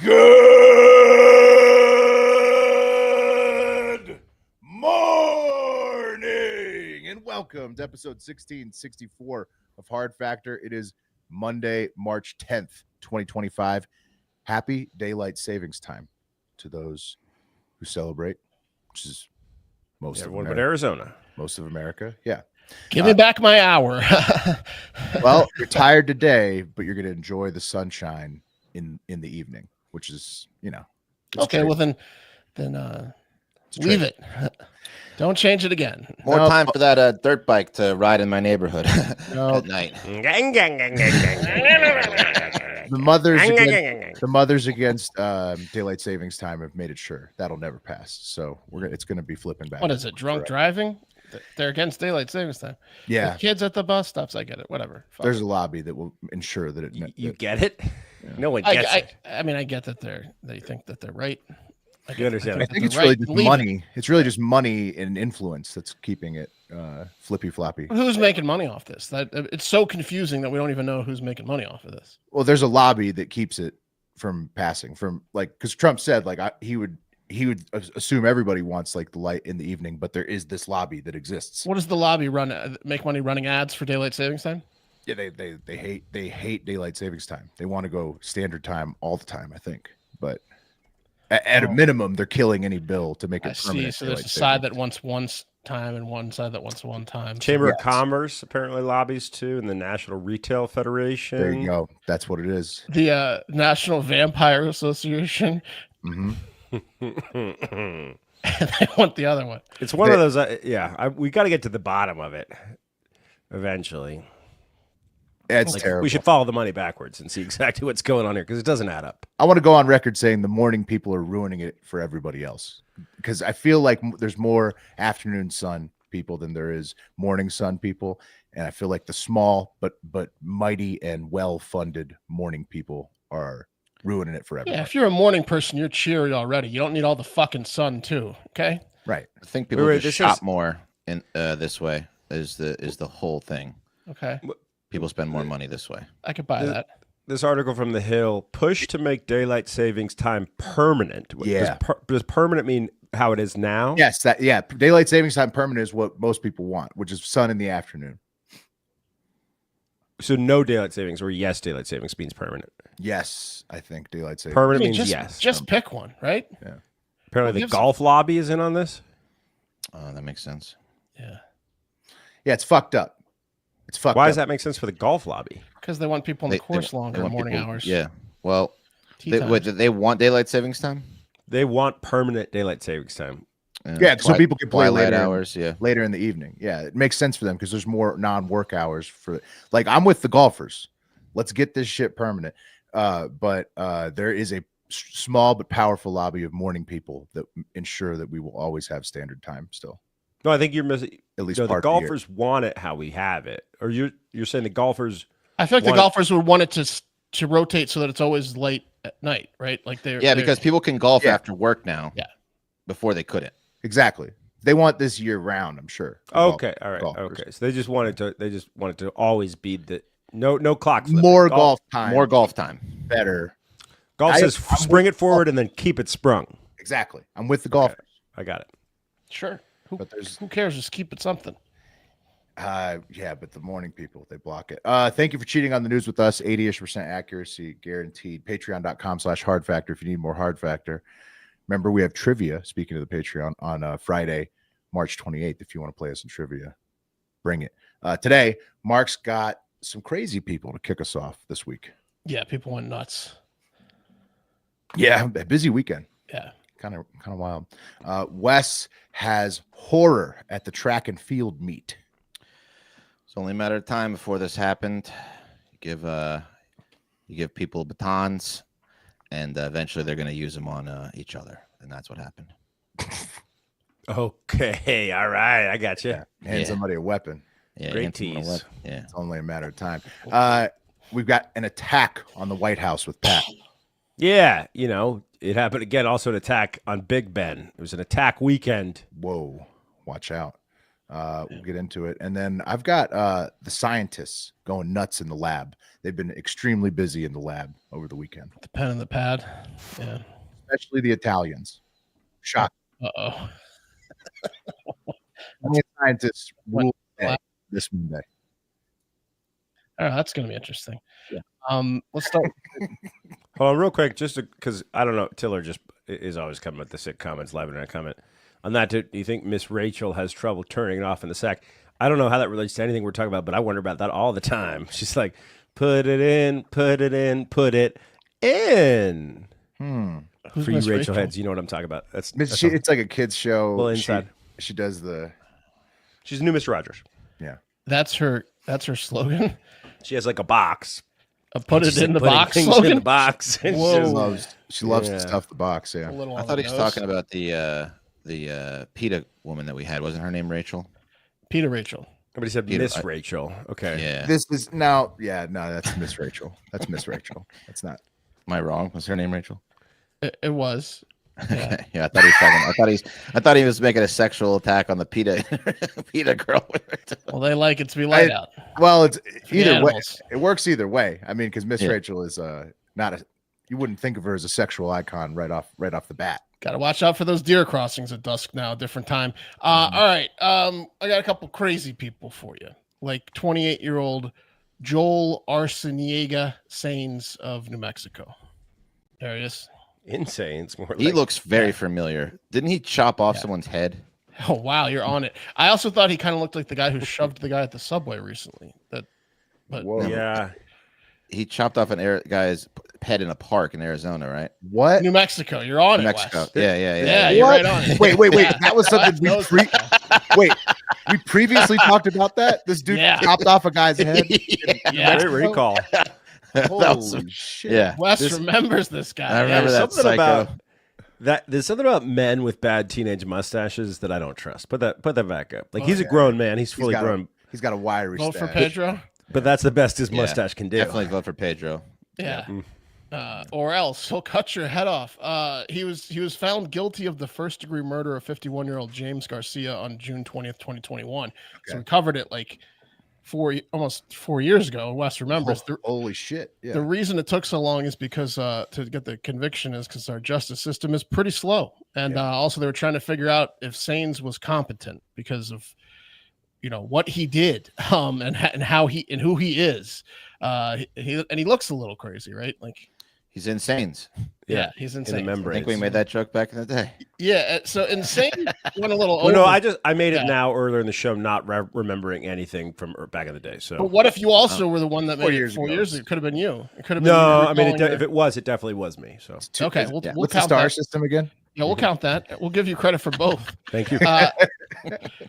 Good morning and welcome to episode 1664 of Hard Factor. It is Monday, March 10th, 2025. Happy daylight savings time to those who celebrate, which is most of everyone America. but Arizona. Most of America, yeah. Give me back my hour. Well, you're tired today, but you're going to enjoy the sunshine in the evening, which is, it's okay. true. Well, then leave it. Don't change it again. More time for that dirt bike to ride in my neighborhood at night. The mothers against daylight savings time have made it sure that'll never pass. So it's going to be flipping back. What is it? Drunk driving? They're against daylight savings time. Yeah. The kids at the bus stops. I get it. Whatever. Fuck. There's a lobby that will ensure that it. You get it? Yeah. No one gets it. I mean, I get that they think that they're right. You understand? I think it's really just money. It's really just money and influence that's keeping it flippy floppy. Who's making money off this? It's so confusing that we don't even know who's making money off of this. Well, there's a lobby that keeps it from passing. Because Trump said he would assume everybody wants the light in the evening, but there is this lobby that exists. What does the lobby make money running ads for daylight savings time? Yeah, they hate daylight savings time. They want to go standard time all the time, I think. But at a minimum, they're killing any bill to make it permanent. So there's a side that wants one time and one side that wants one time. Chamber of Commerce apparently lobbies too, and the National Retail Federation. There you go. That's what it is. The National Vampire Association. Mm-hmm. They want the other one. It's one of those. We got to get to the bottom of it eventually. It's terrible. We should follow the money backwards and see exactly what's going on here because it doesn't add up. I want to go on record saying the morning people are ruining it for everybody else because I feel like there's more afternoon sun people than there is morning sun people, and I feel like the small but mighty and well-funded morning people are ruining it for everybody. Yeah, if you're a morning person, you're cheery already. You don't need all the fucking sun too. Okay. Right. I think people just shop more in this way is the whole thing. Okay. People spend more money this way. I could buy that. This article from The Hill, push to make daylight savings time permanent. Yeah. Does permanent mean how it is now? Yes. Daylight savings time permanent is what most people want, which is sun in the afternoon. So no daylight savings, or yes, daylight savings means permanent. Yes, I think daylight savings. Permanent means yes. Just pick one, right? Yeah. Apparently the golf lobby is in on this. That makes sense. Yeah. Yeah, it's fucked up. It's fucked up. Why does that make sense for the golf lobby? Because they want people on the course longer in morning hours. Yeah. Well, they want daylight savings time? They want permanent daylight savings time. Yeah, so people can play later hours. Later in the evening. Yeah, it makes sense for them because there's more non-work hours for. I'm with the golfers. Let's get this shit permanent. But there is a small but powerful lobby of morning people that ensure that we will always have standard time still. No, I think you're missing. At least the golfers want it how we have it, or you're saying the golfers. I feel like the golfers would want it to rotate so that it's always late at night, right? Because people can golf after work now. Yeah. Before they couldn't. Exactly. They want this year round, I'm sure. Okay. All right. Golfers. Okay. So they just wanted to always be the no clock flip. More golf time. More golf time. Better. Golf says spring it forward and then keep it sprung. Exactly. I'm with the golfers. I got it. Sure. Who cares? Just keep it something. Yeah, but the morning people, they block it. Thank you for cheating on the news with us. 80-ish% accuracy guaranteed. Patreon.com/Hard Factor if you need more Hard Factor. Remember, we have trivia, speaking of the Patreon, on Friday, March 28th. If you want to play us in trivia, bring it. Today, Mark's got some crazy people to kick us off this week. Yeah, people went nuts. Yeah, a busy weekend. Yeah. Kind of wild. Wes has horror at the track and field meet. It's only a matter of time before this happened. You give people batons, and eventually they're going to use them on each other, and that's what happened. Okay, all right, I got you. Yeah. Hand somebody a weapon. Yeah, great tease. Yeah, it's only a matter of time. We've got an attack on the White House with Pat. Yeah, it happened again. Also, an attack on Big Ben. It was an attack weekend. Whoa, watch out. We'll get into it. And then I've got the scientists going nuts in the lab. They've been extremely busy in the lab over the weekend, The pen and the pad. Yeah. especially the Italians. Shock. Uh-oh. Scientists What? rule the day this Monday. Oh, that's going to be interesting. Yeah. Let's start. Hold on, real quick, just because I don't know, Tiller just is always coming with the sick comments, live internet comment. On that, do you think Miss Rachel has trouble turning it off in the sack? I don't know how that relates to anything we're talking about, but I wonder about that all the time. She's like, put it in, put it in, put it in. Who's For you Miss Rachel heads, you know what I'm talking about. That's It's like a kids show. Well, inside. She does the. She's new Mr. Rogers. Yeah. That's her slogan. She has like a box. Put it She's in the putting box things in slogan. the box. And Whoa. She loves Yeah. to stuff the box. Yeah. A little I on thought the he was nose. talking about the PETA woman that we had. Wasn't her name Rachel? Peter Rachel. Somebody said Peter, Miss Rachel. Okay. Yeah. This is now. Yeah. No, that's Miss Rachel. That's Miss Rachel. That's not. Am I wrong? Was her name Rachel? It was. Yeah. Yeah, I thought he was talking. I thought he was making a sexual attack on the PETA girl. Well, they like it to be light out. Well, it's For the either way. animals. It works either way. I mean, because Miss Yeah. Rachel is not a. You wouldn't think of her as a sexual icon right off the bat. Got to watch out for those deer crossings at dusk now, different time. All right. I got a couple crazy people for you. Like 28-year-old Joel Arciniega Sainz of New Mexico. There he is. Insane. It's more like He looks very familiar. Didn't he chop off someone's head? Oh, wow. You're on it. I also thought he kind of looked like the guy who shoved the guy at the subway recently. But Whoa. Yeah. He chopped off an guy's head in a park in Arizona, right? What? New Mexico. You're on New it, Mexico. Wes. Yeah. You're What? right on it. Wait. Yeah. That was something Wes we knows that. wait. We previously talked about that. This dude Yeah. chopped off a guy's head. Yeah. Great recall. That was- Holy shit. yeah. Wes This- remembers this guy. I remember Yeah. that Something psycho. about that. There's something about men with bad teenage mustaches that I don't trust. Put that back up. Like he's a grown man. He's fully grown. He's got a wiry Vote for stash. Pedro. But that's the best his Yeah. mustache can do. Definitely vote for Pedro. Yeah. Or else he'll cut your head off. He was found guilty of the first degree murder of 51-year-old James Garcia on June 20th, 2021. So we covered it like almost 4 years ago. Wes remembers. Holy shit. Yeah. The reason it took so long is because to get the conviction is because our justice system is pretty slow. And also they were trying to figure out if Sainz was competent because of what he did and how he and who he is. He looks a little crazy, right? Like He's insane. yeah, he's in insane. the I membrane. think we made that joke back in the day. Yeah, so insane went a little Well, over. no, I made it Yeah. now earlier in the show, not remembering anything from back in the day. So But what if you also were the one that 4 made it years 4 ago. years ago? It could have been you. It could have been no, you I mean, recalling if it was, it definitely was me. So Okay, we'll What's the count star that. system again? Yeah, we'll count that. We'll give you credit for both. thank you.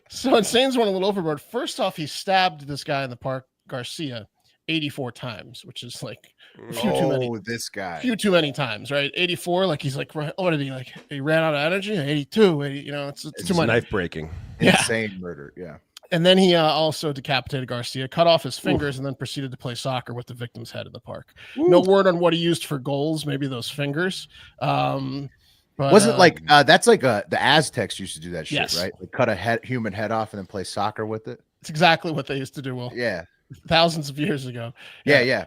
So Insane's went a little overboard. First off, he stabbed this guy in the park, Garcia, 84 times, which is like a few too many. This guy. Few too many times, right? 84, like he's like, what did he like? He ran out of energy. 82, 80, it's It's too much. knife breaking. Yeah. Insane murder. Yeah. And then he also decapitated Garcia, cut off his fingers, and then proceeded to play soccer with the victim's head in the park. No word on what he used for goals. Maybe those fingers. But, Wasn't like that's like the Aztecs used to do that shit, Yes. right? Like cut a human head off and then play soccer with it. it's exactly what they used to do. Will Yeah. thousands of years ago. Yeah.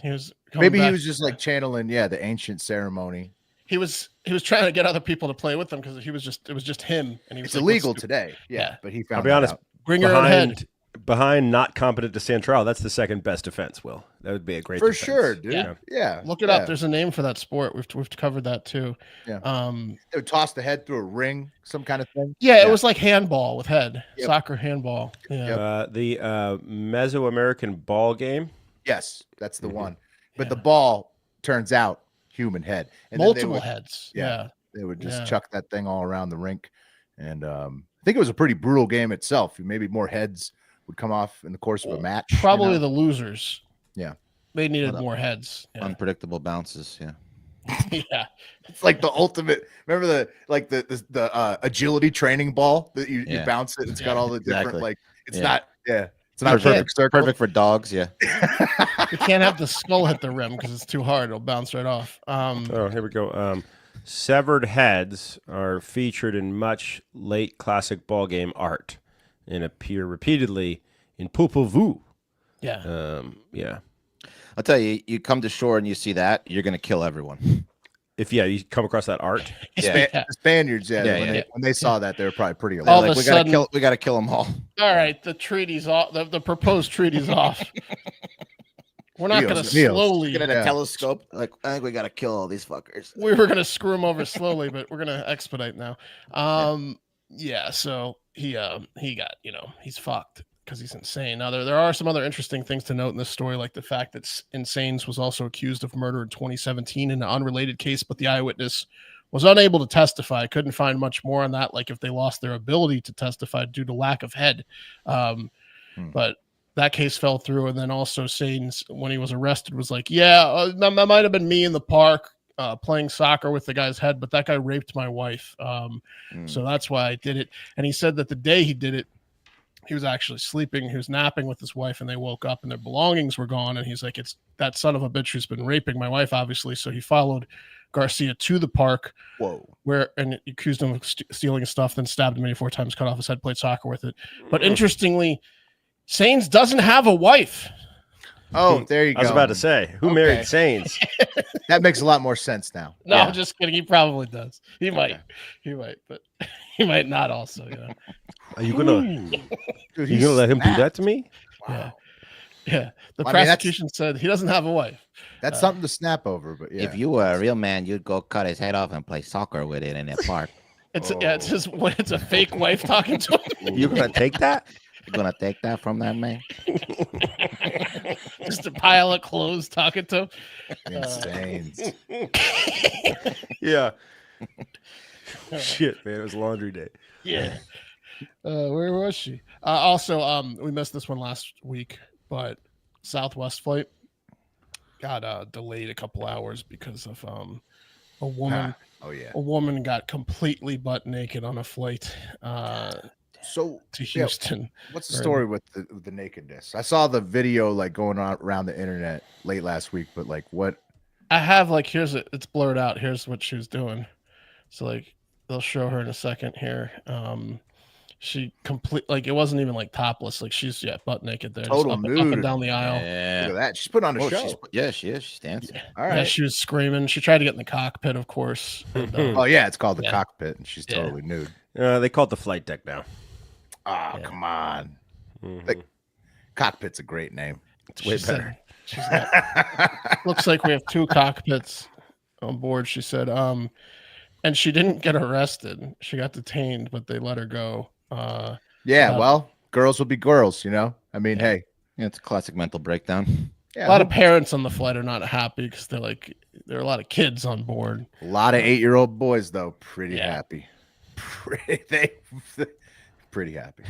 He was coming Maybe he back. was just like channeling, the ancient ceremony. He was trying to get other people to play with him because it was just him, and he was It's like, illegal "Let's today. Yeah, Yeah. but he found. I'll be that honest. out. bring your own head. Behind not competent to stand trial, that's the second best defense. Will that would be a great For defense. sure, dude. Yeah. Yeah. Look it up. There's a name for that sport. We've covered that too. Yeah. They would toss the head through a ring, some kind of thing. Yeah, it was like handball with head, Yep. soccer handball. Yeah. The Mesoamerican ball game. Yes, that's the Mhm. one. But Yeah. the ball turns out human head. And then Multiple heads. yeah. Yeah. they would just Yeah. chuck that thing all around the rink. And I think it was a pretty brutal game itself. Maybe more heads would come off in the course of a match. Probably the losers. Yeah. They needed Well, more heads. Yeah. Unpredictable bounces. Yeah. Yeah. It's like the ultimate. Remember the agility training ball that you Yeah. bounce it. It's got all the different Exactly. it's Yeah. not. Yeah, it's not a can't- perfect circle. Perfect for dogs. Yeah. You can't have the skull hit the rim because it's too hard. It'll bounce right off. Oh, here we go. Severed heads are featured in much late classic ball game art. and appear repeatedly in Popol Vuh. Yeah. Yeah. I'll tell you, you come to shore and you see that, you're gonna kill everyone. If you come across that art, Yeah. The Spaniards, Yeah, when they saw that, they were probably pretty They're alarmed. All like, of a we gotta sudden- we gotta kill them all. All right, the treaty's off. The proposed treaty's off. We're not going to Deals. slowly. Get in a Yeah. telescope. Like, I think we gotta kill all these fuckers. We were going to screw him over slowly, but we're going to expedite now. Yeah. So he got, he's fucked because he's insane. Now there are some other interesting things to note in this story, like the fact that Insanes was also accused of murder in 2017 in an unrelated case, but the eyewitness was unable to testify. Couldn't find much more on that, like if they lost their ability to testify due to lack of head. But that case fell through. And then also Sains, when he was arrested, was like, yeah, that might have been me in the park playing soccer with the guy's head, but that guy raped my wife. So that's why I did it. And he said that the day he did it, he was actually sleeping. He was napping with his wife, and they woke up and their belongings were gone. And he's like, it's that son of a bitch who's been raping my wife, obviously. So he followed Garcia to the park. Whoa. And accused him of stealing his stuff, then stabbed him many 4 times, cut off his head, played soccer with it. But interestingly, Sains doesn't have a wife. Oh, there you go. I was about to say, who married Sains? That makes a lot more sense now. No, Yeah. I'm just kidding. He probably does. He might, but he might not also, Are you gonna Dude, you gonna let him do that to me? Yeah. Yeah. The I mean, that's- prosecution said he doesn't have a wife. That's something to snap over, but yeah. If you were a real man, you'd go cut his head off and play soccer with it in a park. It's it's a fake wife talking to him. You're gonna take that? You're gonna take that from that man? Just a pile of clothes talking to him. Insane. Yeah. Shit, man, it was laundry day. Yeah. Where was she? Also, we missed this one last week, but Southwest flight got delayed a couple hours because of a woman. Oh yeah. A woman got completely butt naked on a flight So to yeah, Houston. what's the story with the nakedness? I saw the video like going on around the internet late last week, but like what? I have like it's blurred out. Here's what she was doing. So like they'll show her in a second here. She it wasn't even like topless. Like she's butt naked there, Total up nude. and down the aisle. Look Yeah. at that. She's putting on a Oh, show. she is. She's dancing. All Yeah, right. she was screaming. She tried to get in the cockpit, of course. And, Oh yeah, it's called the Yeah. cockpit, and she's Yeah. totally nude. They call it the flight deck now. Oh come on. Like, cockpit's a great name. It's way she better. said- she's got- looks like we have 2 cockpits on board. She said, and she didn't get arrested. She got detained, but they let her go. Yeah, well, girls will be girls, I mean, hey, Yeah, it's a classic mental breakdown. yeah, A lot of parents on the flight are not happy because there are a lot of kids on board. a lot of 8-year-old boys though, pretty Yeah. happy. Pretty happy.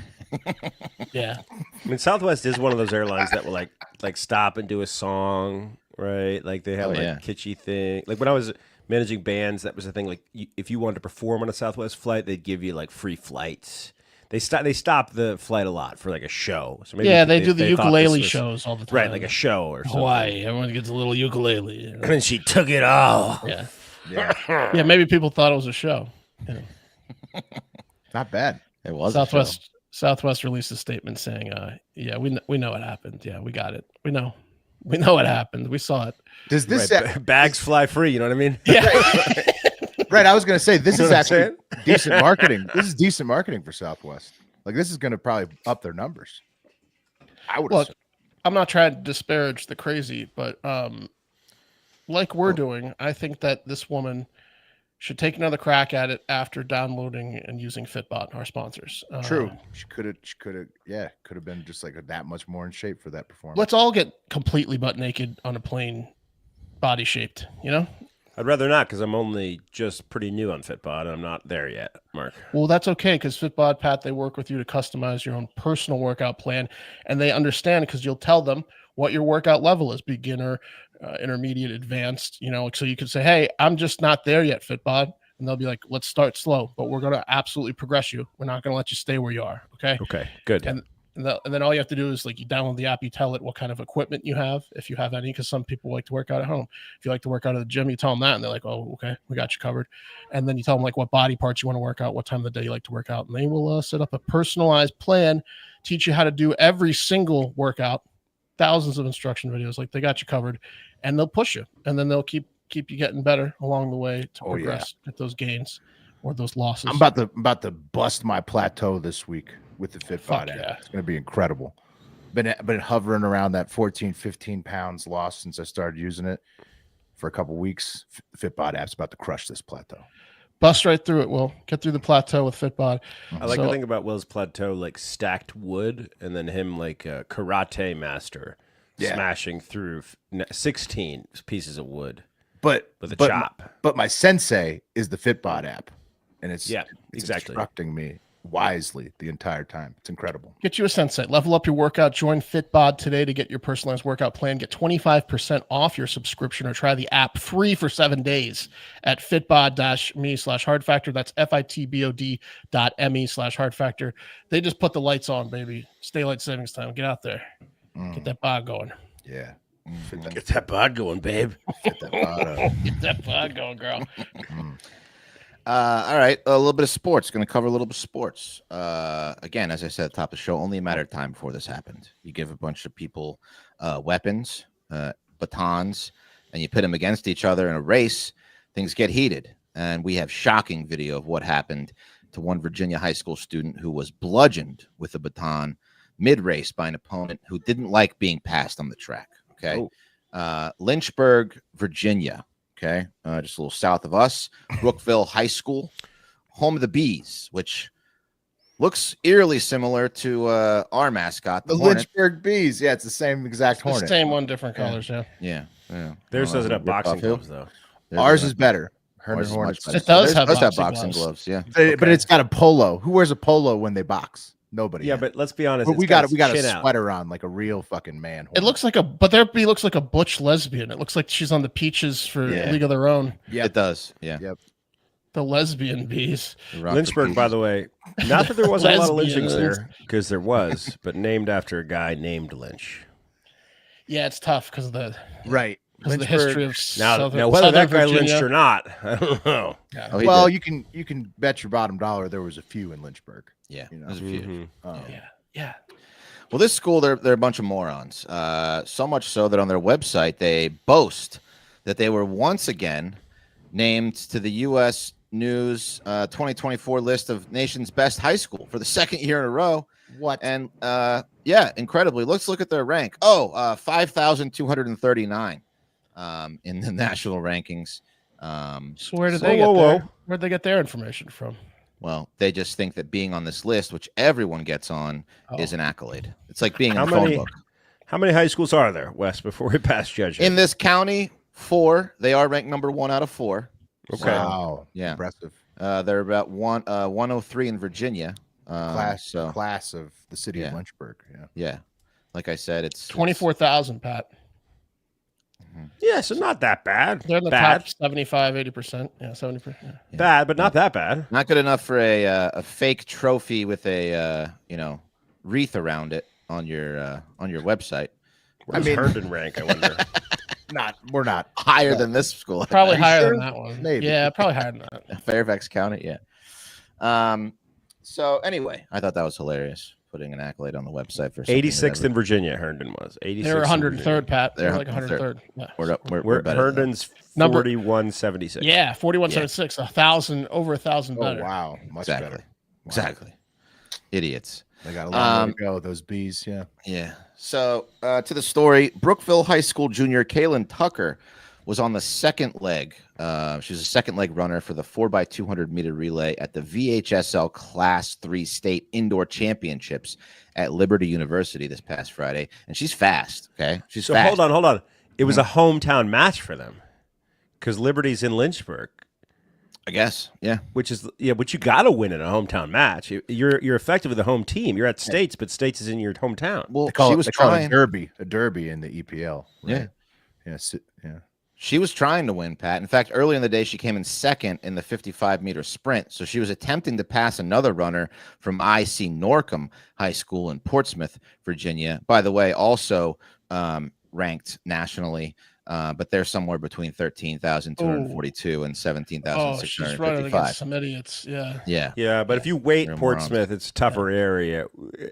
Yeah. I mean, Southwest is one of those airlines that will like stop and do a song, right? Like they have Oh, like yeah. kitschy thing. Like when I was managing bands, that was the thing. Like if you wanted to perform on a Southwest flight, they'd give you like free flights. They stop the flight a lot for like a show. So maybe Yeah, they do the thought this ukulele was- shows all the time. right? Like a show or something. Hawaii. Everyone gets a little ukulele. And then she took it all. Yeah. Yeah, Yeah, maybe people thought it was a show. not bad. It was a show. Southwest released a statement saying, yeah, we know what happened. Yeah, we got it. We know what happened. We saw it. Does this Right, bags fly free. You know what I mean? Yeah. right? I was gonna say this You know is what I'm actually saying? decent marketing. This is decent marketing for Southwest. Like this is gonna probably up their numbers. I would Look, assume. I'm not trying to disparage the crazy, but like we're doing, I think that this woman should take another crack at it after downloading and using Fitbot, our sponsors. True. She could have been just like that much more in shape for that performance. Let's all get completely butt naked on a plane, body shaped, I'd rather not because I'm only just pretty new on Fitbod and I'm not there yet, Mark. Well, that's okay because Fitbod, Pat, they work with you to customize your own personal workout plan, and they understand because you'll tell them what your workout level is: beginner, intermediate, advanced. So you can say, "Hey, I'm just not there yet, Fitbod," and they'll be like, "Let's start slow, but we're going to absolutely progress you. We're not going to let you stay where you are." Okay. Okay, good. And And then all you have to do is like you download the app, you tell it what kind of equipment you have, if you have any, because some people like to work out at home. If you like to work out at the gym, you tell them that, and they're like, "Oh, okay, we got you covered." And then you tell them like what body parts you want to work out, what time of the day you like to work out, and they will set up a personalized plan, teach you how to do every single workout, thousands of instruction videos. Like they got you covered, and they'll push you, and then they'll keep you getting better along the way to progress, get those gains or those losses. I'm about to bust my plateau this week with the Fitbod Fuck app. yeah. It's going to be incredible. Been hovering around that 14, 15 pounds lost since I started using it for a couple weeks. The Fitbod app's about to crush this plateau. Bust right through it, Will. Get through the plateau with Fitbod. I like So- to think about Will's plateau like stacked wood, and then him like a karate master Yeah. smashing through 16 pieces of wood But with a but chop. but my sensei is the Fitbod app, and it's exactly. instructing me wisely the entire time. It's incredible. Get you a sensei. Level up your workout. Join Fitbod today to get your personalized workout plan. Get 25% off your subscription or try the app free for 7 days at fitbod-me/hard factor. That's FITBOD.me/hard factor. They just put the lights on, baby. It's daylight savings time. Get out there. Get that bod going. Yeah. Get that bod going, babe. Fit that bod up. Get that bod going, girl. All right, a little bit of sports. Going to cover a little bit of sports. Again, as I said at the top of the show, only a matter of time before this happened. You give a bunch of people weapons, batons, and you pit them against each other in a race. Things get heated, and we have shocking video of what happened to one Virginia high school student who was bludgeoned with a baton mid-race by an opponent who didn't like being passed on the track. Okay, Lynchburg, Virginia. Okay, just a little south of us, Brookville High School, home of the Bees, which looks eerily similar to our mascot, The Hornet. Lynchburg Bees. Yeah, it's the same exact The Hornet. same one, different colors. Yeah. Yeah, yeah. Theirs I don't doesn't know have who ripped boxing off who. gloves, though. Theirs Ours doesn't- is better. Herman ours is Hornets. much It better. does Theirs have have boxing boxing gloves. gloves. Yeah. But it's got a polo. Who wears a polo when they box? Nobody. Yeah, but let's be honest. But it's we got its a chin out. sweater on like a real fucking man. It looks like he looks like a butch lesbian. It looks like she's on the Peaches for Yeah. League of Their Own. Yep. It does. Yeah. Yep. The lesbian bees. Lynchburg, by the way, not that there wasn't a lot of lynchings Lesbians. there, because there was, but named after a guy named Lynch. Yeah, it's tough because of the right. history of Now, Southern, whether Southern that guy Virginia. lynched or not, I don't know. Yeah. Oh, he Well, did. you can bet your bottom dollar there was a few in Lynchburg. Yeah. you know. There's a few. Mhm. Yeah. Yeah. Well, this school, they're a bunch of morons. So much so that on their website, they boast that they were once again named to the U.S. News 2024 list of nation's best high school for the second year in a row. What? And yeah, incredibly. Let's look at their rank. 5,239 in the national rankings. So where did Whoa, they get whoa, their, whoa. where'd they get their information from? Well, they just think that being on this list, which everyone gets on, is Oh. an accolade. It's like being in How the phone many- book. How many high schools are there, Wes, before we pass judging? In this county, 4. They are ranked number 1 out of 4. Okay. Wow. Yeah. Impressive. They're about 103 in Virginia. Class of the city Yeah. of Lynchburg. Yeah. Yeah, like I said, it's 24,000, Pat. Yeah, so not that bad. They're in the bad, top 75, 80%. Yeah, 70%. Yeah. bad, but not that bad. not good enough for a fake trophy with a wreath around it on your website. Where does mean- Herndon rank? I wonder. We're not. Higher than this school, Probably Are you higher sure? than that one. Maybe. Yeah, probably higher than that. Fairfax County. Yeah. So anyway, I thought that was hilarious. Putting an accolade on the website for something that 86th in Virginia, Herndon was. 86th. They were in 103rd, Pat. They're They're like 103rd. Yeah. we're better than Herndon's Number- 4176. Yeah, 4176, 1,000, over 1,000 Oh better. wow. Much Exactly. better. Exactly. Idiots. They got a long way Um, to go. Those bees. Yeah. Yeah. So to the story, Brookville High School junior Kaylin Tucker was on the second leg. She was a second leg runner for the 4x200 meter relay at the VHSL Class 3 State Indoor Championships at Liberty University this past Friday. And she's fast. Okay. She's So fast. hold on. It was a hometown match for them because Liberty's in Lynchburg, I guess. Yeah. but you got to win in a hometown match. You're effectively the home team. You're at States, but States is in your hometown. Well, They call she it, was they call it trying. a derby in the EPL. Yeah. Right? Yeah. Yeah. She was trying to win, Pat. In fact, earlier in the day, she came in second in the 55-meter sprint. So she was attempting to pass another runner from IC Norcom High School in Portsmouth, Virginia. By the way, also ranked nationally, but they're somewhere between 13,242 and Oh, she's running 17,655. against some idiots. Yeah. Yeah. Yeah, but if you weight They're morons. Portsmouth, it's a tougher area.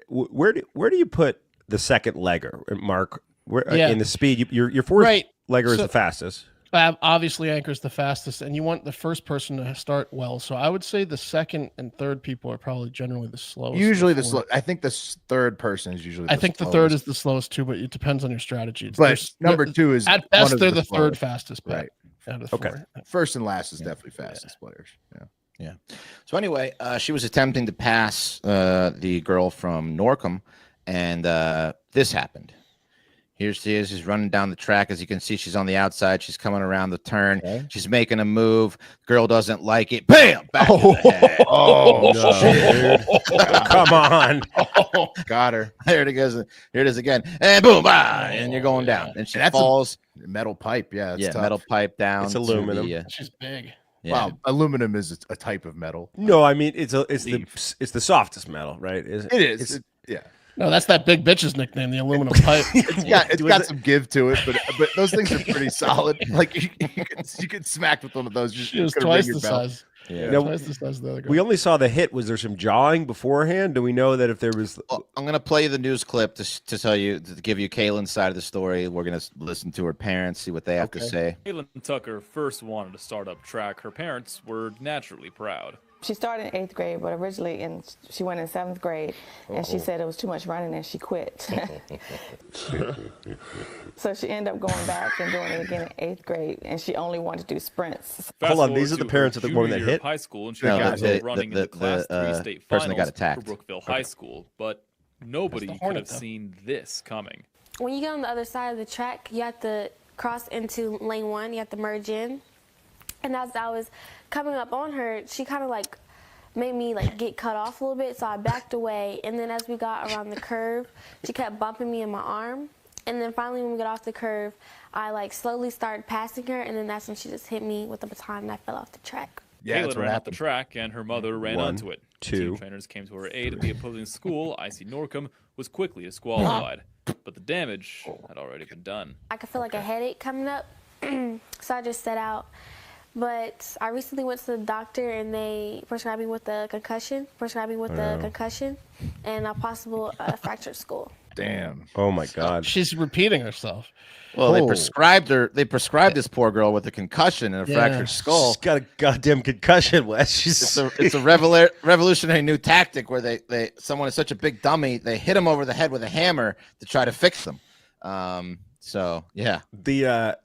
Where do you put the second legger, Mark? Where Yeah. in the speed? Your fourth Right. legger is So- the fastest. Obviously, Anchor's the fastest, and you want the first person to start well. So I would say the second and third people are probably generally the slowest. Usually the before- slow. I think the third person is usually. I think the third is the slowest too, but it depends on your strategy. But There's- number two is at one best of they're the third slowest. fastest. Pat, Right. out of the Okay. four. First and last is Yeah. definitely fastest players. Yeah. So anyway, she was attempting to pass the girl from Norcom, and this happened. Here she is. She's running down the track. As you can see, she's on the outside. She's coming around the turn. Okay. She's making a move. Girl doesn't like it. Bam! Back to the head. Oh no, dude! Come on. Got her. There it goes. Here it is again. And boom! Bah, and you're going down. And she And that's a- falls. Metal pipe. Yeah. It's tough. Metal pipe down. It's to aluminum. the, She's big. yeah. Wow. Aluminum is a type of metal. No, I mean it's the softest metal, right? It is. It's- Yeah. No, that's that big bitch's nickname, the aluminum pipe. It's got some give to it, but those things are pretty solid. Like you get smacked with one of those. She was gonna twice ring the your bell. size. Yeah. No, Twice the size of the other guy. we only saw the hit. Was there some jawing beforehand? Do we know that if there was? Well, I'm going to play you the news clip to tell you, to give you Kaylin's side of the story. We're going to listen to her parents, see what they have to say. Kaylin Tucker first wanted to start up track. Her parents were naturally proud. She started in 8th grade, but originally she went in 7th grade, and she said it was too much running and she quit. So she ended up going back and doing it again in 8th grade, and she only wanted to do sprints. Fast Hold on, forward these are the to parents her of the woman junior that year hit? of high school, and she No, was the- running in the Class 3 state person that got finals attacked. for Brookville High School, but nobody the could Hornet, have though. seen this coming. When you get on the other side of the track, you have to cross into lane 1. You have to merge in. And as I was coming up on her, she kind of like made me like get cut off a little bit, so I backed away. And then as we got around the curve, she kept bumping me in my arm. And then finally, when we got off the curve, I like slowly started passing her, and then that's when she just hit me with the baton, and I fell off the track. Yeah, Kaylin that's what ran off the happened. track, and her mother ran One, onto it. two, Team trainers came to her aid, and the opposing school, IC Norcom, was quickly disqualified. But the damage had already been done. I could feel like a headache coming up, so I just set out. But I recently went to the doctor, and they prescribed me with the concussion, and a possible fractured skull. Damn. Oh my God! She's repeating herself. Well, they Oh. prescribed this poor girl with a concussion and a Yeah. fractured skull. She's got a goddamn concussion, Wes. She's It's a revolutionary new tactic where they someone is such a big dummy, they hit him over the head with a hammer to try to fix them. So yeah, the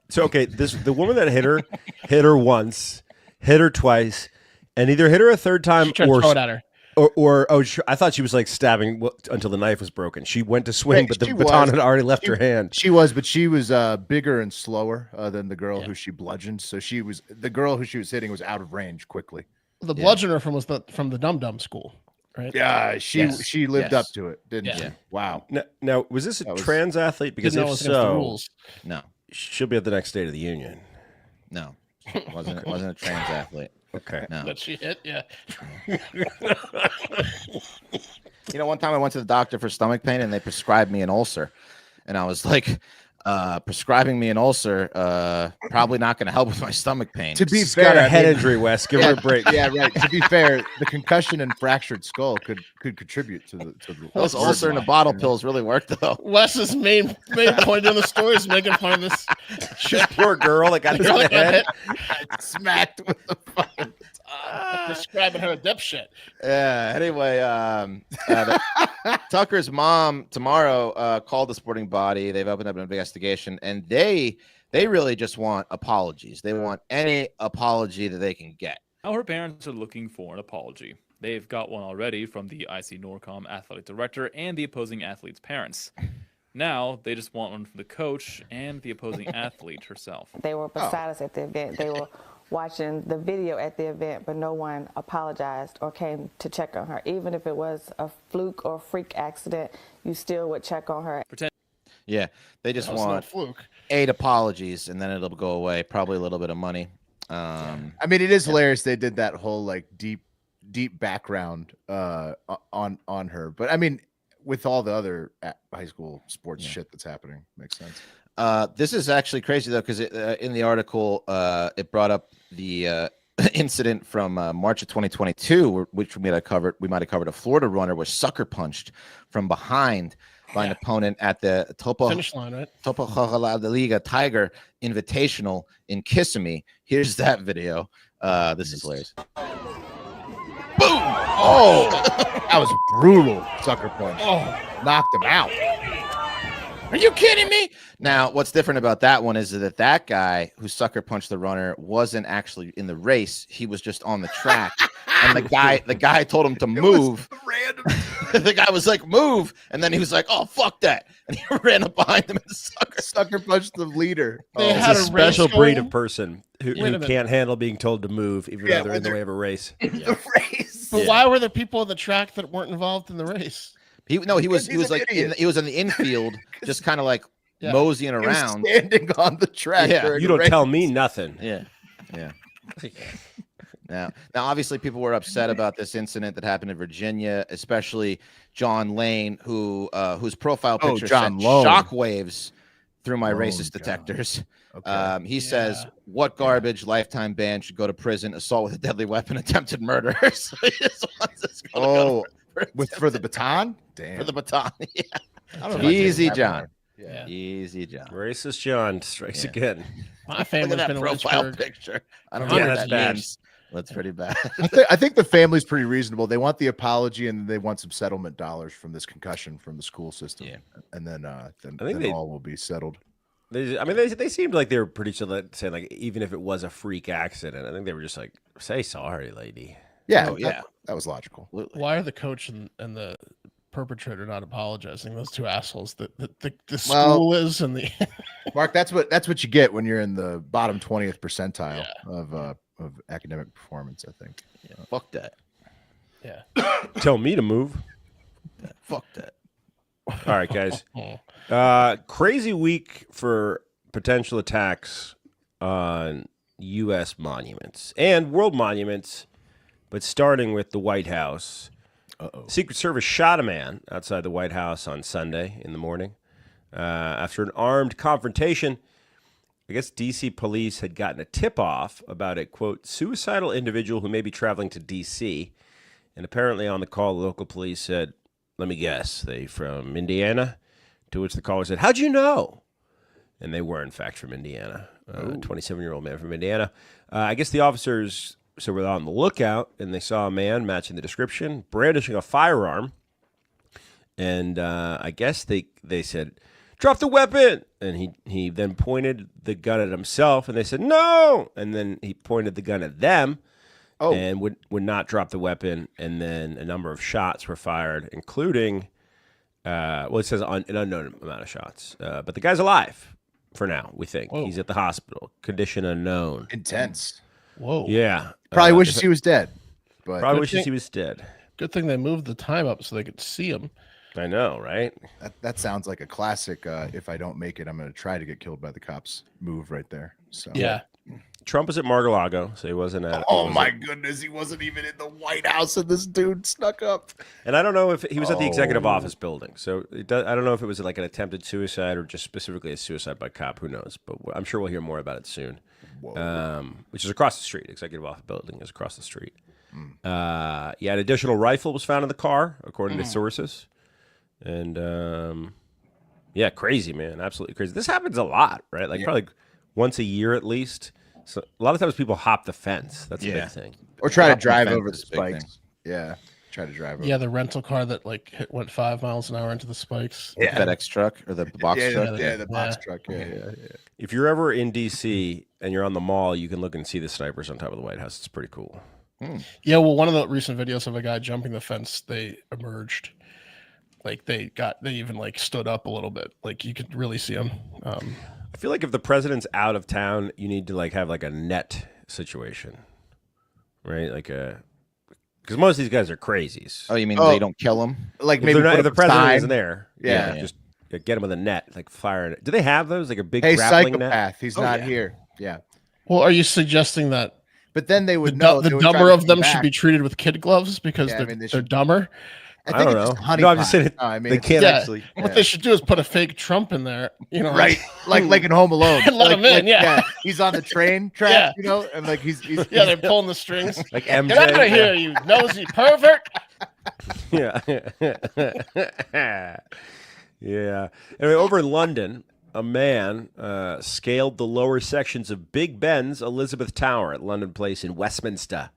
woman that hit her once, hit her twice, and either hit her a third time She tried to throw it at her. I thought she was like stabbing until the knife was broken. She went to swing, Yeah, but the she baton was. had already left She- her hand. She was, but she was bigger and slower than the girl who she bludgeoned. So the girl who she was hitting was out of range quickly. The bludgeoner from the Dum Dum school, right? Yeah, she lived Yes. up to it, didn't Yeah. she? Yeah. Wow. Now, was this a That was- trans athlete? Because Didn't know it if was against the so, rules. no, she'll be at the next State of the Union. no, wasn't a trans athlete. Okay. No, That she hit, yeah. you know, one time I went to the doctor for stomach pain and they prescribed me an ulcer, and I was like, prescribing me an ulcer, probably not going to help with my stomach pain. To be She's fair, got a I head mean- injury, Wes. Give her a break. Yeah, right. To be fair, the concussion and fractured skull could contribute to the. Those ulcer in a bottle pills really work though. Wes's main point in the story is making fun of this. Poor girl that got hit in the head. smacked with the fucking. Describing her a dipshit. Yeah. Anyway, Tucker's mom tomorrow called the sporting body. They've opened up an investigation, and they really just want apologies. They want any apology that they can get. Now her parents are looking for an apology. They've got one already from the IC Norcom athletic director and the opposing athlete's parents. Now they just want one from the coach and the opposing athlete herself. They were beside us at the event. They were watching the video at the event, but no one apologized or came to check on her. Even if it was a fluke or freak accident, you still would check on her. Yeah, they just That was no want fluke. 8 apologies, and then it'll go away. Probably a little bit of money. I mean, it is hilarious they did that whole like deep background on her, but I mean, with all the other high school sports shit that's happening, makes sense. This is actually crazy though, because in the article it brought up the incident from March of 2022, which we might have covered. We might have covered. A Florida runner was sucker punched from behind by an opponent at the Finish line, right? Topo de Liga Tiger Invitational in Kissimmee. Here's that video. This is hilarious. Boom! Oh, that was brutal. Sucker punch. Oh, Knocked him out. Are you kidding me? Now, what's different about that one is that guy who sucker punched the runner wasn't actually in the race. He was just on the track. And the guy told him to move. Random. The guy was like, move. And then he was like, oh, fuck that. And he ran up behind him and Sucker punched the leader. They It's had a a special race breed going? of person who Wait a minute. can't handle being told to move, even Yeah, though they're when in the they're- way of a race. The race. But why were there people on the track that weren't involved in the race? he was He's an like idiot. he was in the infield, just kind of like Yeah. moseying He was around. standing on the track. Yeah. during You the don't race. tell me nothing. Yeah. Now, obviously, people were upset about this incident that happened in Virginia, especially John Lane, whose profile Oh, picture John sent Lone. shockwaves through my Lone racist John. detectors. Okay. He says, Yeah. "What garbage? Lifetime ban. Should go to prison. Assault with a deadly weapon. Attempted murder." So he just wants this girl to go For the baton? Damn. for the baton. Yeah. I don't know if I Easy, take that John. far. Yeah. Easy, John. Racist John strikes Yeah. again. My Look at family's that been in profile Lynchburg. picture. I don't Yeah, know what that's that bad. means. That's pretty bad. I think the family's pretty reasonable. They want the apology and they want some settlement dollars from this concussion from the school system. Yeah. And then I think then they- all will be settled. They seemed like they were pretty chill at saying like even if it was a freak accident, I think they were just like say sorry, lady. Yeah. Oh, yeah. That was logical. Why are the coach and the perpetrator not apologizing? Those two assholes that the Well- school is and the Mark, that's what you get when you're in the bottom 20th percentile of academic performance, I think. Fuck that. yeah. Tell me to move. Fuck that. All right, guys. Oh. Crazy week for potential attacks on U.S. monuments and world monuments, but starting with the White House. Secret Service shot a man outside the White House on Sunday in the morning after an armed confrontation. I guess D.C. police had gotten a tip-off about a, quote, suicidal individual who may be traveling to D.C. And apparently on the call, the local police said, let me guess, they from Indiana? To which the caller said, how'd you know? And they were, in fact, from Indiana. 27-year-old man from Indiana. I guess the officers were on the lookout, and they saw a man matching the description, brandishing a firearm. And I guess they said, drop the weapon. And he then pointed the gun at himself, and they said, no. And then he pointed the gun at them. And would not drop the weapon, and then a number of shots were fired, including, it says an unknown amount of shots. But the guy's alive for now, we think. Whoa. He's at the hospital. Condition unknown. Intense. Whoa. Yeah. Probably wishes he was dead. But Probably Good wishes thing- he was dead. Good thing they moved the time up so they could see him. I know, right? that sounds like a classic if I don't make it, I'm going to try to get killed by the cops move right there. So Yeah. Trump was at Mar-a-Lago, so he wasn't at. Oh he my wasn't- goodness, he wasn't even in the White House and this dude snuck up. And I don't know if he was at the executive Oh. office building, so I don't know if it was like an attempted suicide or just specifically a suicide by cop. Who knows? But I'm sure we'll hear more about it soon. Which is across the street. Executive office building is across the street. An additional rifle was found in the car, according to sources. And crazy, man, absolutely crazy. This happens a lot, right? Like probably once a year at least. So a lot of times people hop the fence. That's a big thing. Or try to Top drive defense over the is a big thing. spikes. Yeah. Try to drive over. Yeah, the rental car that went 5 miles an hour into the spikes. The FedEx truck or the box truck. Yeah, the box Yeah. truck. Yeah. If you're ever in D.C. and you're on the mall, you can look and see the snipers on top of the White House. It's pretty cool. Yeah, well, one of the recent videos of a guy jumping the fence, they emerged. Like they even like stood up a little bit. Like you could really see them. I feel like if the president's out of town, you need to like have like a net situation, right? Like because most of these guys are crazies. Oh, you mean Oh. they don't kill him? Like If maybe they're not, put if the up a president sign. isn't there, Yeah. just get him with a net, like firing it. Do they have those, like a big Hey, grappling net? psychopath, he's Oh, not yeah. here. Yeah, Well, are you suggesting that but then they the, would know the they would try dumber to of come them back. should be treated with kid gloves because Yeah, I they're, mean, they they're should- dumber? I I think don't it's know. just honey No, I'm just pot. saying No, I mean, they it's- can't Yeah. actually. What they should do is put a fake Trump in there, you know, right, like in Home Alone. And let like, him in, yeah. He's on the train track, Yeah. you know, and like he's yeah, they're pulling the strings. Like Get MJ. out of here, you nosy pervert! Yeah. Yeah. Anyway, over in London, a man scaled the lower sections of Big Ben's Elizabeth Tower at London Place in Westminster.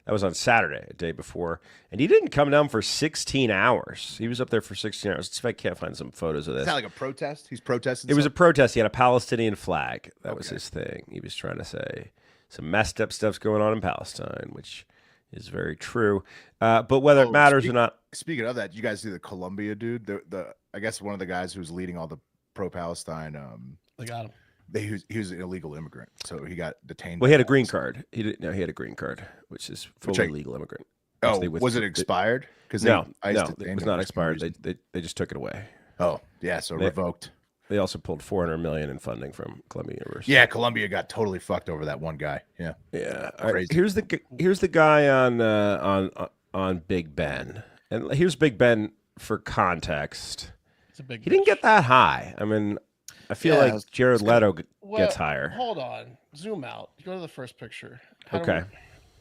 That was on Saturday, a day before. And he didn't come down for 16 hours. He was up there for 16 hours. Let's see if I can't find some photos of Is this. that like a protest? He's protesting. It was a something? protest. He had a Palestinian flag. That was his thing. He was trying to say some messed up stuff's going on in Palestine, which is very true. But whether Oh, it matters or not, Speaking of that, you guys see the Colombia dude? The I guess one of the guys who's leading all the pro-Palestine. They got him. He was an illegal immigrant, so he got detained. well, by he had a ICE. green card. He didn't. No, he had a green card, which is Which fully I- legal immigrant. Oh, Which they was it they- expired? Because No, it was not expired. They just took it away. Oh, yeah, so They- revoked. They also pulled $400 million in funding from Columbia University. Yeah, Colombia got totally fucked over that one guy. Yeah, Yeah. All right, Crazy. here's the guy on Big Ben, and here's Big Ben for context. It's a big He didn't bitch. get that high. I mean, I feel Yeah, like Jared Leto gets Well, higher. Hold on. Zoom out. Go to the first picture. How do Okay.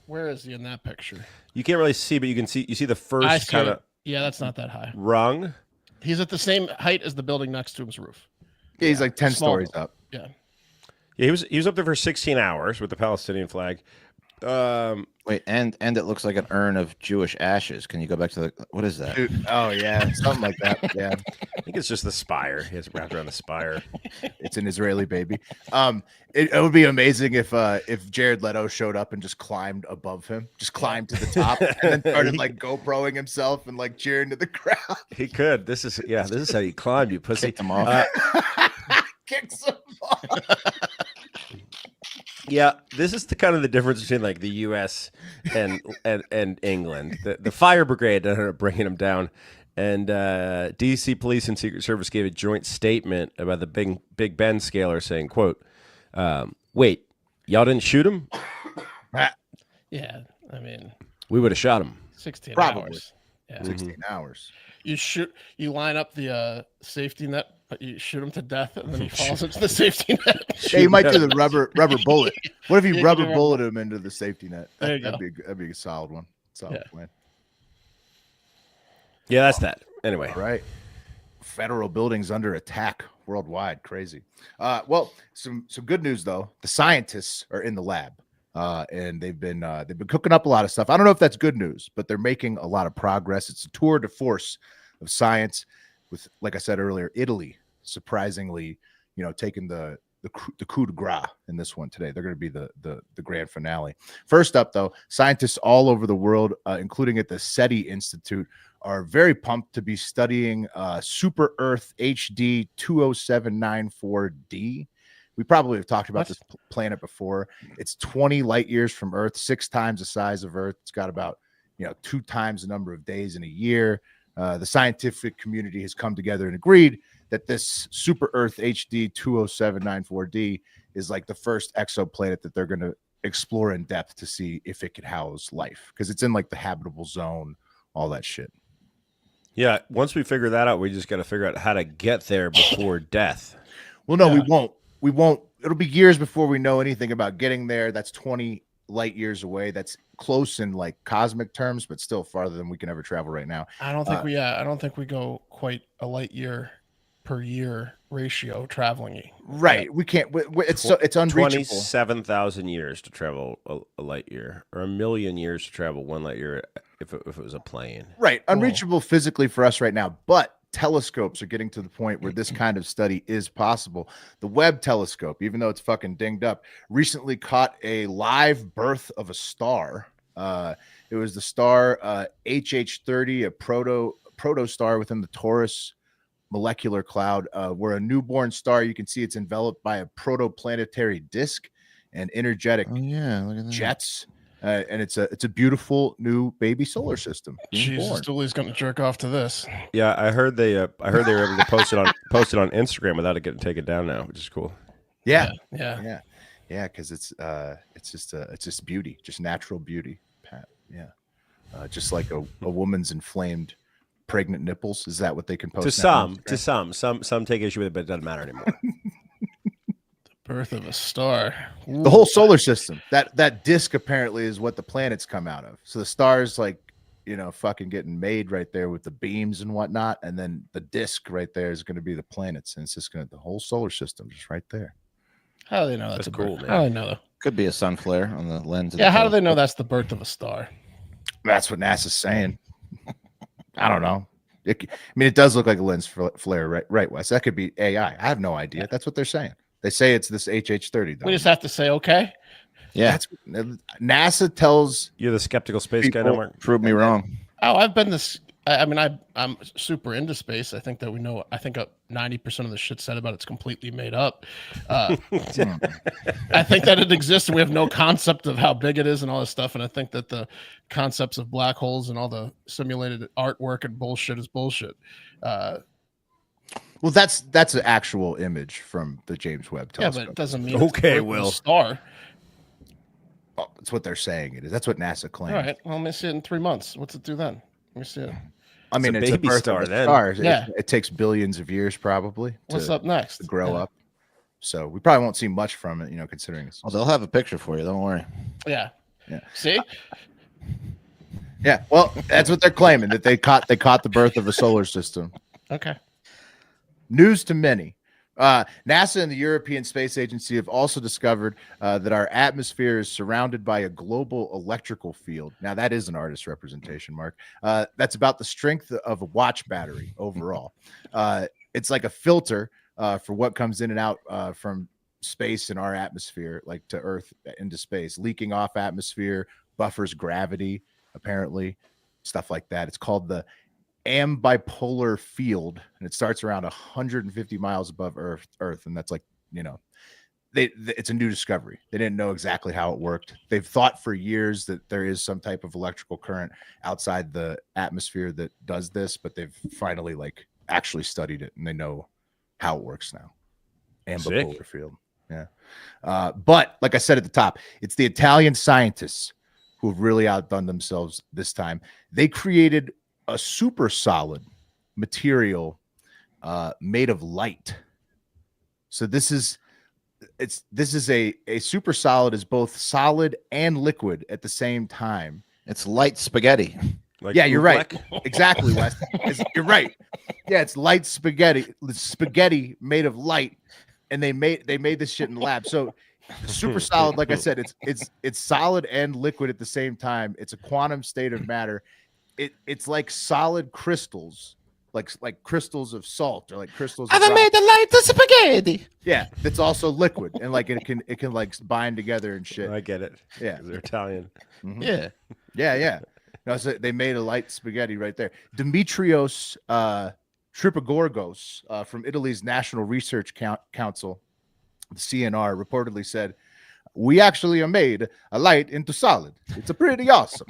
where is he in that picture? You can't really see, but you can see. You see the I first see kind it. of Yeah, that's not that high. rung. He's at the same height as the building next to him's roof. yeah, he's like 10 Small. stories up. Yeah. Yeah, he was up there for 16 hours with the Palestinian flag. Wait, and it looks like an urn of Jewish ashes. Can you go back to the what is that? Dude, oh yeah, something like that. Yeah, I think it's just the spire. He has it wrapped around the spire. it's an Israeli baby. It would be amazing if Jared Leto showed up and just climbed above him, just climbed to the top, and then started like GoProing himself and like cheering to the crowd. He could. This is how you climb, you pussy. Kicked him off. Kicks him off. Yeah, this is the kind of the difference between like the U.S. and England. The fire brigade ended up bringing him down, and D.C. Police and Secret Service gave a joint statement about the Big Ben scaler, saying, "quote Wait, y'all didn't shoot him? Yeah. I mean, We would have shot him." 16 Probably. hours. Yeah. 16 hours. You line up the safety net, but you shoot him to death, and then he falls into the safety net. Yeah, you might do the rubber bullet. What if you Yeah, rubber rubber- bullet him into the safety net? There you That'd go. be that'd be a solid one. Solid Yeah. plan. Yeah, that's that. Anyway, All right. Federal buildings under attack worldwide. Crazy. Well, some good news though. The scientists are in the lab, and they've been cooking up a lot of stuff. I don't know if that's good news, but they're making a lot of progress. It's a tour de force of science. With, like I said earlier, Italy surprisingly, taking the coup de grace in this one today. They're going to be the grand finale. First up, though, scientists all over the world, including at the SETI Institute, are very pumped to be studying Super Earth HD 20794D. We probably have talked about What? this planet before. It's 20 light years from Earth, 6 times the size of Earth. It's got about 2 times the number of days in a year. The scientific community has come together and agreed that this Super Earth HD 20794D is like the first exoplanet that they're going to explore in depth to see if it could house life, because it's in like the habitable zone, all that shit. yeah. Once we figure that out, we just got to figure out how to get there before death. Well, no, Yeah. we won't. It'll be years before we know anything about getting there. That's 20 light years away. That's close in like cosmic terms, but still farther than we can ever travel right now. I don't think I don't think we go quite a light year per year ratio traveling. Right. We can't. It's unreachable. 27,000 years to travel a light year, or 1,000,000 years to travel 1 light year if it was a plane. Right. Unreachable physically for us right now, but telescopes are getting to the point where this kind of study is possible. The Webb telescope, even though it's fucking dinged up, recently caught a live birth of a star. It was the star HH30, a protostar within the Taurus molecular cloud, where a newborn star, you can see it's enveloped by a protoplanetary disk and energetic Oh yeah, look at that. jets. and it's a beautiful new baby solar system. being Jesus, born. Dooley's going to jerk off to this. Yeah, I heard they were able to post it on Instagram without it getting taken down now, which is cool. Yeah, Yeah. yeah, because it's just beauty, just natural beauty, Pat. Yeah, just like a woman's inflamed pregnant nipples. Is that what they can post? now? To some take issue with it, but it doesn't matter anymore. Birth of a star. The whole solar system, that disk apparently is what the planets come out of. So the stars, like, fucking getting made right there with the beams and whatnot, and then the disk right there is going to be the planets, and it's just the whole solar system just right there. How do they know that's That's a cool, birth? man. How do they know? Could be a sun flare on the lens. Of Yeah, the how do they telescope. know that's the birth of a star? That's what NASA's saying. I don't know. It does look like a lens flare, right, Wes? That could be AI. I have no idea. That's what they're saying. They say it's this HH30. Though. We just have to say, okay. Yeah, That's NASA tells. You're the skeptical space guy, now, Mark. prove me wrong. Oh, I've been this. I'm super into space. I think that we know. I think 90% of the shit said about it's completely made up. I think that it exists, and we have no concept of how big it is and all this stuff. And I think that the concepts of black holes and all the simulated artwork and bullshit is bullshit. Well, that's an actual image from the James Webb Yeah, telescope. but it doesn't mean it's Okay, the birth of a Will. star. Oh, that's what they're saying it is. That's what NASA All claims. right. Well, let me see it in 3 months. What's it do then? Let me see it. I mean, a it's a baby birth star of a then. star. Yeah. It takes billions of years probably What's to up next? grow Yeah. up. So we probably won't see much from it, considering it's. Well, they'll have a picture for you. Don't worry. Yeah. Yeah. See? Yeah, well, that's what they're claiming, that they caught the birth of a solar system. Okay. News to many. NASA and the European Space Agency have also discovered that our atmosphere is surrounded by a global electrical field. Now, that is an artist representation, Mark. That's about the strength of a watch battery overall. It's like a filter for what comes in and out from space and our atmosphere, like to Earth into space, leaking off atmosphere, buffers gravity, apparently, stuff like that. It's called the ambipolar field, and it starts around 150 miles above Earth, and that's like, it's a new discovery. They didn't know exactly how it worked. They've thought for years that there is some type of electrical current outside the atmosphere that does this, but they've finally actually studied it, and they know how it works now. Ambipolar field. Yeah. But like I said at the top, it's the Italian scientists who have really outdone themselves this time. They created a super solid material made of light. So this is a super solid, is both solid and liquid at the same time. It's light spaghetti. Like Yeah, you're right. Oofleck? Exactly, Wes. You're right. Yeah, it's light spaghetti. Spaghetti made of light, and they made this shit in the lab. So super solid, like I said, it's solid and liquid at the same time. It's a quantum state of matter. It's like solid crystals, like crystals of salt, or like crystals of rock. the light the spaghetti. Yeah, it's also liquid, and it can like bind together and shit. I get it. Yeah. 'Cause they're Italian. Mhm. Yeah. No, so they made a light spaghetti right there. Dimitrios Tripagorgos from Italy's National Research Council, the CNR, reportedly said, "We actually made a light into solid. It's pretty awesome."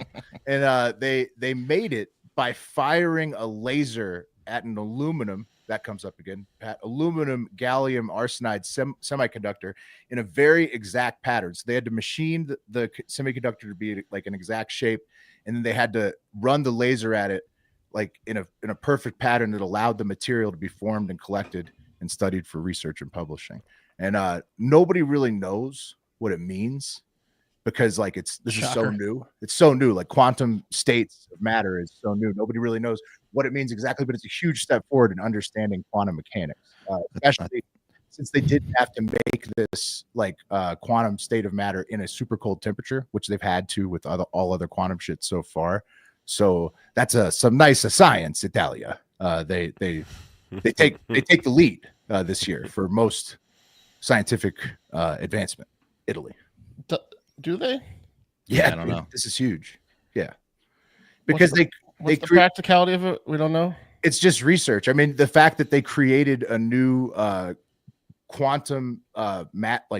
And they made it by firing a laser at an aluminum, that comes up again, Pat, aluminum gallium arsenide semiconductor in a very exact pattern. So they had to machine the semiconductor to be like an exact shape, and then they had to run the laser at it like in a perfect pattern that allowed the material to be formed and collected and studied for research and publishing. And nobody really knows what it means, because this is so Shocker. new. It's so new. Like quantum states of matter is so new. Nobody really knows what it means exactly, but it's a huge step forward in understanding quantum mechanics, especially since they didn't have to make this quantum state of matter in a super cold temperature, which they've had to with all other quantum shit so far. So that's some nice science, Italia. They take the lead this year for most scientific advancement. Italy. Do they? Yeah, I don't know. This is huge. Yeah, because What's they the practicality of it? We don't know. it's just research. I mean, the fact that they created a new quantum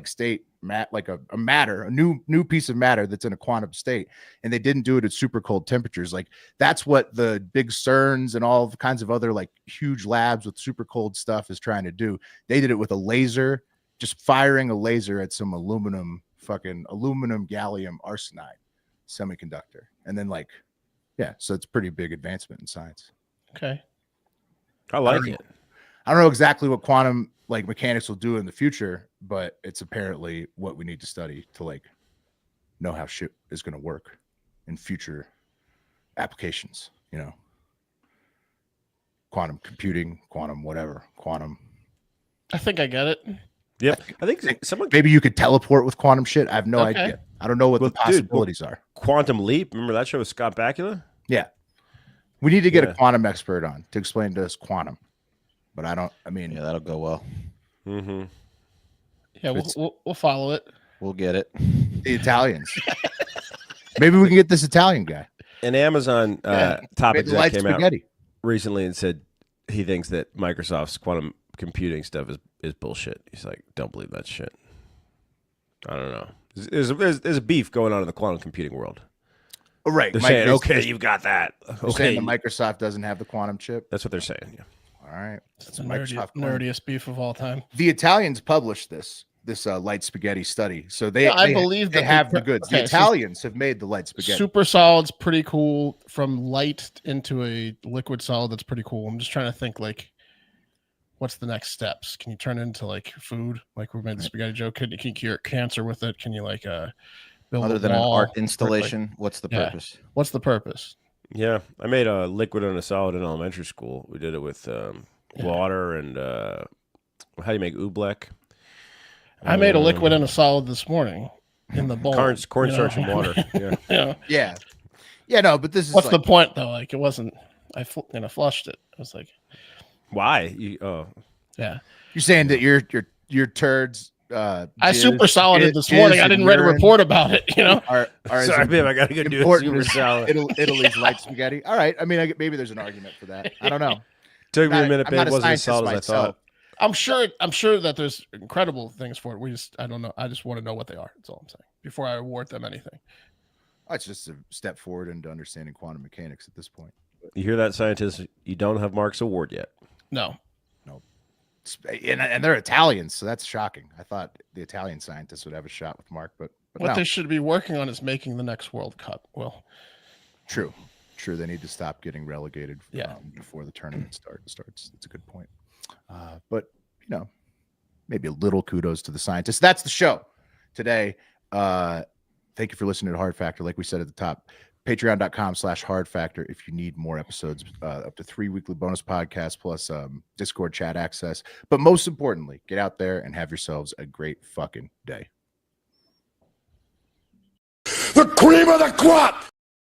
state, like a matter, a new piece of matter that's in a quantum state, and they didn't do it at super cold temperatures. Like that's what the big CERNs and all kinds of other like huge labs with super cold stuff is trying to do. They did it with a laser, just firing a laser at some aluminum gallium arsenide semiconductor, and then so it's pretty big advancement in science. Okay. I like it. I don't know exactly what quantum mechanics will do in the future, but it's apparently what we need to study to know how shit is going to work in future applications, quantum computing, quantum whatever, quantum. I think I get it. Yep. I think someone Maybe you could teleport with quantum shit. I have no idea. I don't know what the possibilities are. Quantum Leap. Remember that show with Scott Bakula? Yeah. We need to get a quantum expert on to explain to us quantum. But yeah, that'll go well. Mm-hmm. Yeah, we'll follow it. We'll get it. The Italians. Maybe we can get this Italian guy. An Amazon top Made the exec light came out spaghetti. recently and said he thinks that Microsoft's quantum computing stuff is bullshit. He's like, don't believe that shit. I don't know. There's a beef going on in the quantum computing world. Oh, right. They're saying, okay, you've got that. They're saying that Microsoft doesn't have the quantum chip. That's what they're saying. Yeah. All right. It's the nerdiest beef of all time. The Italians published this light spaghetti study, so I believe they that have the goods. The Italians have made the light spaghetti. Super solid's pretty cool. From light into a liquid solid, that's pretty cool. I'm just trying to think what's the next steps? Can you turn it into food? Like we made the spaghetti joke. Can you cure cancer with it? Can you build Other than an art installation, what's the purpose? What's the purpose? Yeah, I made a liquid and a solid in elementary school. We did it with water and how do you make oobleck? I made a liquid and a solid this morning in the bowl. Cornstarch and water. Yeah. Yeah. No, but this is what's the point though? It wasn't. I flushed it. I was like, why? Yeah. You're saying that your turds. I super solided this morning. I didn't read a report about it. Are Sorry, babe. I gotta go do a super salad. Italy's light spaghetti. All right. I mean, maybe there's an argument for that. I don't know. Took me a minute, I'm babe. not It a wasn't as scientist solid as I thought. myself. I'm sure that there's incredible things for it. I don't know. I just want to know what they are. That's all I'm saying before I award them anything. It's just a step forward into understanding quantum mechanics at this point. You hear that, scientists? You don't have Mark's award yet. No. And they're Italians, so that's shocking. I thought the Italian scientists would have a shot with Mark, but What no. they should be working on is making the next World Cup. Well, True. They need to stop getting relegated before the tournament starts. That's a good point. But maybe a little kudos to the scientists. That's the show today. Thank you for listening to Hard Factor. Like we said at the top, patreon.com/Hard Factor if you need more episodes, up to 3 weekly bonus podcasts plus Discord chat access. But most importantly, get out there and have yourselves a great fucking day. The cream of the crop!